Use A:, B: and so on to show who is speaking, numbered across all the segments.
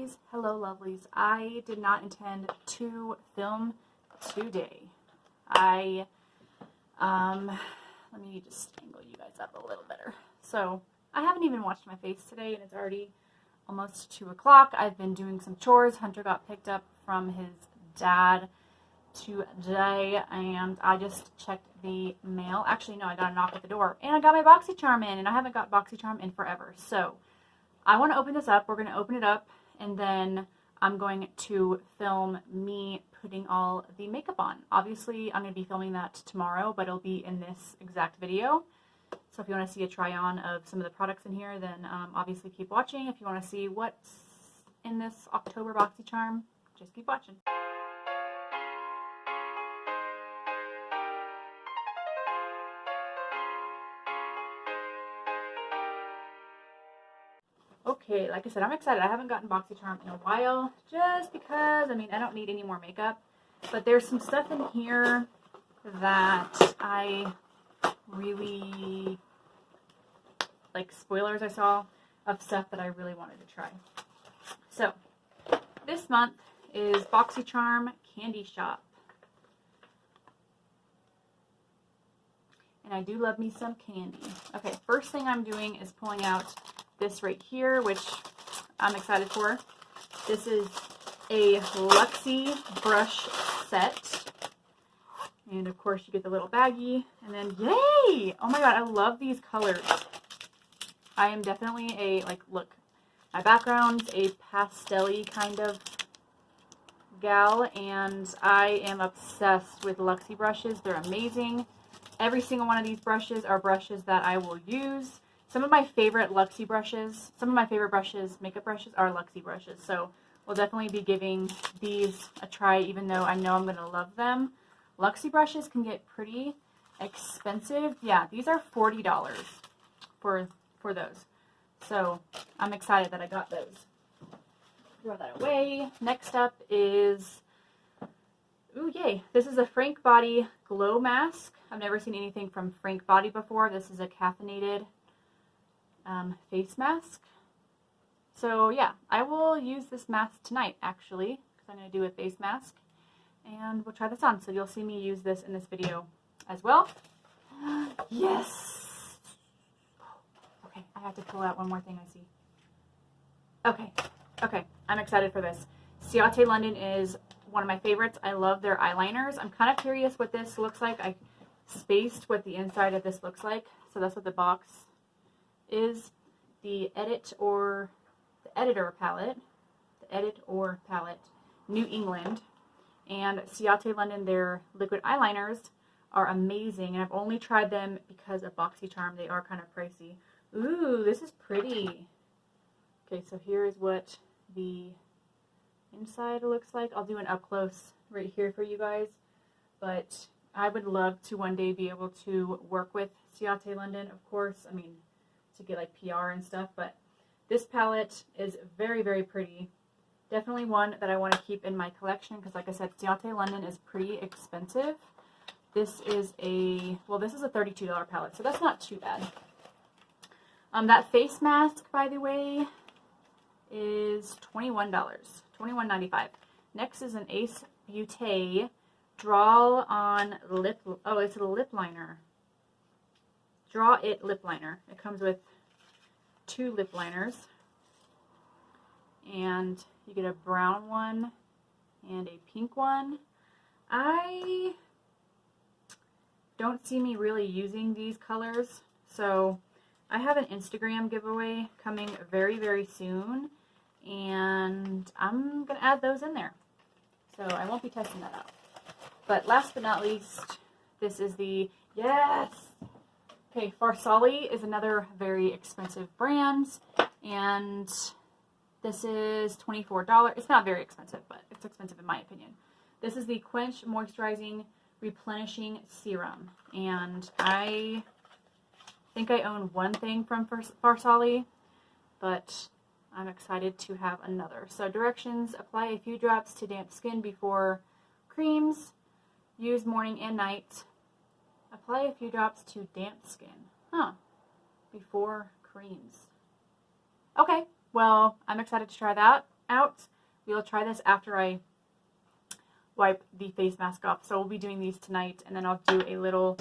A: lovelies. Hello, lovelies. I did not intend to film today. Let me just angle you guys up a little better. So, I haven't even washed my face today, and it's already almost 2 o'clock. I've been doing some chores. Hunter got picked up from his dad today, and I just checked the mail. Actually, no, I got a knock at the door, and I got my Boxycharm in, and I haven't got Boxycharm in forever. So, I want to open this up. We're going to open it up, and then I'm going to film me putting all the makeup on. Obviously, I'm going to be filming that tomorrow, but it'll be in this exact video. So if you want to see a try-on of some of the products in here, then obviously keep watching. If you want to see what's in this October Boxycharm, just keep watching. Okay, like I said, I'm excited. I haven't gotten Boxycharm in a while, just because, I mean, I don't need any more makeup. But there's some stuff in here that I really, like spoilers I saw of stuff that I really wanted to try. So, this month is Boxycharm Candy Shop. And I do love me some candy. Okay, first thing I'm doing is pulling out this right here, which I'm excited for. This is a Luxie brush set. And of course you get the little baggie. And then, yay! Oh my god, I love these colors. I am definitely a, like, look, my background's a pastel-y kind of gal, and I am obsessed with Luxie brushes. They're amazing. Every single one of these brushes are brushes that I will use. Some of my favorite Luxie brushes, makeup brushes, are Luxie brushes. So we'll definitely be giving these a try, even though I know I'm going to love them. Luxie brushes can get pretty expensive. Yeah, these are $40 for those. So I'm excited that I got those. Throw that away. Next up is, ooh, yay. This is a Frank Body Glow Mask. I've never seen anything from Frank Body before. This is a caffeinated face mask. So yeah, I will use this mask tonight actually, because I'm going to do a face mask, and we'll try this on. So you'll see me use this in this video as well. Yes! Okay, I have to pull out one more thing I see. Okay, I'm excited for this. Ciate London is one of my favorites. I love their eyeliners. I'm kind of curious what this looks like. I spaced what the inside of this looks like, so that's what the box is. The Edit or palette, New England, and Ciate London, their liquid eyeliners are amazing, and I've only tried them because of Boxycharm. They are kind of pricey. Ooh, this is pretty. Okay, so here is what the inside looks like. I'll do an up close right here for you guys, but I would love to one day be able to work with Ciate London, of course. I mean, to get like PR and stuff, but this palette is very, very pretty. Definitely one that I want to keep in my collection because, like I said, Ciate London is pretty expensive. This is a, well, this is a $32 palette, so that's not too bad. That face mask, by the way, is $21, $21.95. Next is an Ace Beauté Draw On Lip, oh, it's a lip liner. Draw It lip liner. It comes with 2 lip liners, and you get a brown one and a pink one. I don't see me really using these colors, so I have an Instagram giveaway coming very, very soon, and I'm going to add those in there. So I won't be testing that out. But last but not least, this is the, yes! Okay, Farsali is another very expensive brand, and this is $24. It's not very expensive, but it's expensive in my opinion. This is the Quench Moisturizing Replenishing Serum, and I think I own one thing from Farsali, but I'm excited to have another. So directions: apply a few drops to damp skin before creams. Use morning and night. Apply a few drops to damp skin. Before creams. Okay, well, I'm excited to try that. out. We'll try this after I wipe the face mask off. So we'll be doing these tonight, and then I'll do a little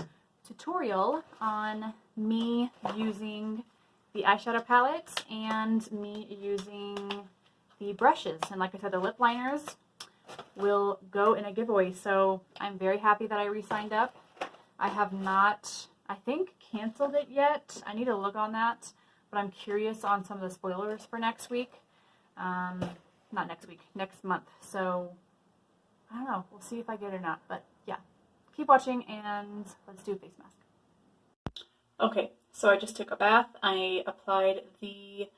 A: tutorial on me using the eyeshadow palette and me using the brushes. And like I said, the lip liners will go in a giveaway. So I'm very happy that I re-signed up. I have not, I think, canceled it yet. I need to look on that, but I'm curious on some of the spoilers for next week. Not next week, next month. So I don't know. We'll see if I get it or not. But yeah, keep watching and let's do a face mask. Okay, so I just took a bath. I applied the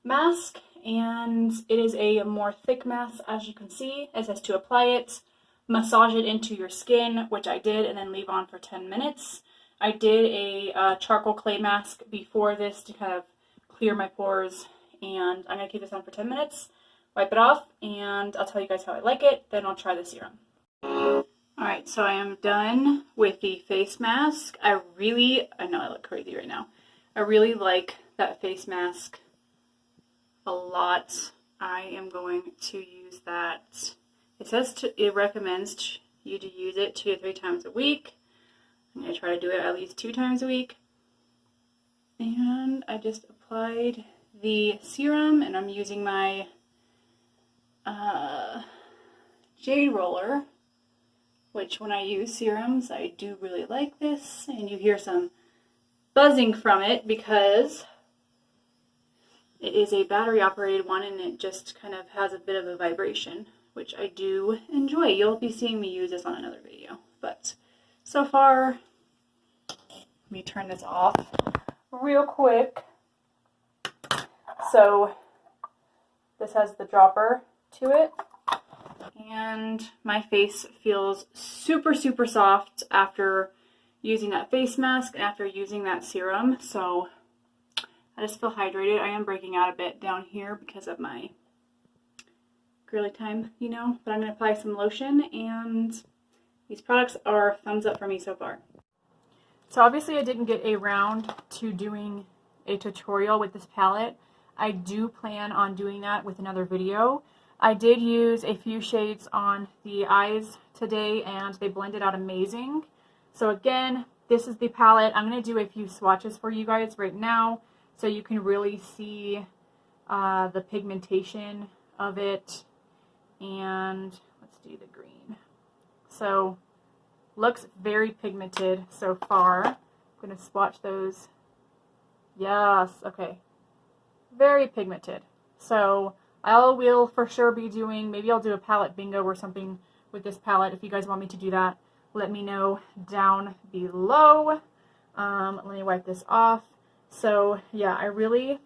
A: mask, and it is a more thick mask, as you can see. It says to apply it, massage it into your skin, which I did, and then leave on for 10 minutes. I did a charcoal clay mask before this to kind of clear my pores, and I'm going to keep this on for 10 minutes, wipe it off, and I'll tell you guys how I like it, then I'll try the serum. Alright, so I am done with the face mask. I know I look crazy right now. I really like that face mask a lot. I am going to use that. It recommends you to use it 2 to 3 times a week. I'm going to try to do it at least 2 times a week. And I just applied the serum, and I'm using my jade roller, which when I use serums, I do really like this. And you hear some buzzing from it because it is a battery operated one, and it just kind of has a bit of a vibration, which I do enjoy. You'll be seeing me use this on another video, but so far, let me turn this off real quick. So this has the dropper to it, and my face feels super, super soft after using that face mask and after using that serum. So I just feel hydrated. I am breaking out a bit down here because of my girly time, you know, but I'm going to apply some lotion, and these products are thumbs up for me so far. So obviously I didn't get around to doing a tutorial with this palette. I do plan on doing that with another video. I did use a few shades on the eyes today, and they blended out amazing. So again, this is the palette. I'm going to do a few swatches for you guys right now so you can really see the pigmentation of it. And let's do the green. So looks very pigmented so far. I'm going to swatch those. Yes, okay. Very pigmented. So I will for sure be doing, maybe I'll do a palette bingo or something with this palette. If you guys want me to do that, let me know down below. Let me wipe this off. So yeah, I really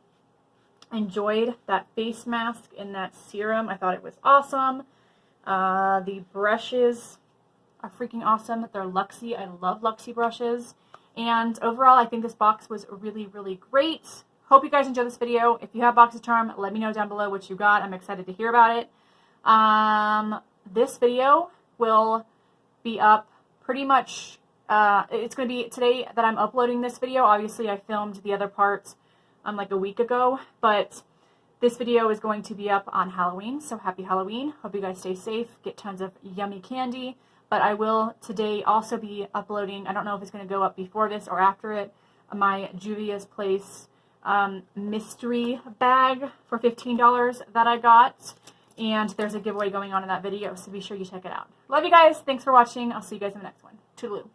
A: enjoyed that face mask and that serum. I thought it was awesome. The brushes are freaking awesome. They're Luxie. I love Luxie brushes. And overall, I think this box was really, really great. Hope you guys enjoyed this video. If you have Boxycharm, let me know down below what you got. I'm excited to hear about it. This video will be up pretty much, it's going to be today that I'm uploading this video. Obviously, I filmed the other parts like a week ago, but this video is going to be up on Halloween, so happy Halloween. Hope you guys stay safe, get tons of yummy candy, but I will today also be uploading, I don't know if it's going to go up before this or after it, my Juvia's Place mystery bag for $15 that I got, and there's a giveaway going on in that video, so be sure you check it out. Love you guys. Thanks for watching. I'll see you guys in the next one. Toodaloo.